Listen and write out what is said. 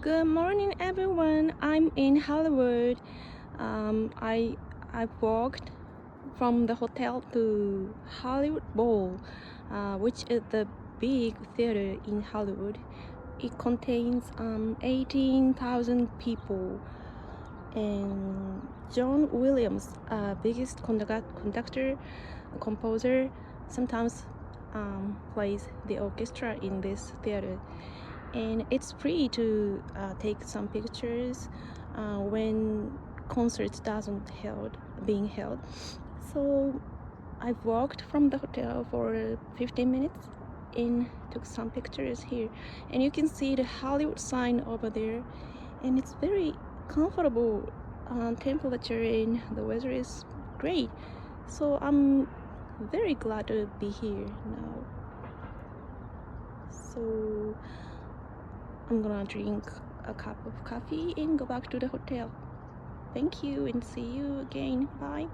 Good morning, everyone. I'm in Hollywood. I walked from the hotel to Hollywood Bowl, which is the big theater in Hollywood. It contains 18,000 people, and John Williams, biggest conductor, composer, sometimes plays the orchestra in this theater. And it's free to take some pictures when concerts doesn't being held. So I've walked from the hotel for 15 minutes and took some pictures here, and you can see the Hollywood sign over there, and it's very comfortable temperature, and the weather is great. So I'm very glad to be here now. So I'm gonna drink a cup of coffee and go back to the hotel. Thank you and see you again. Bye.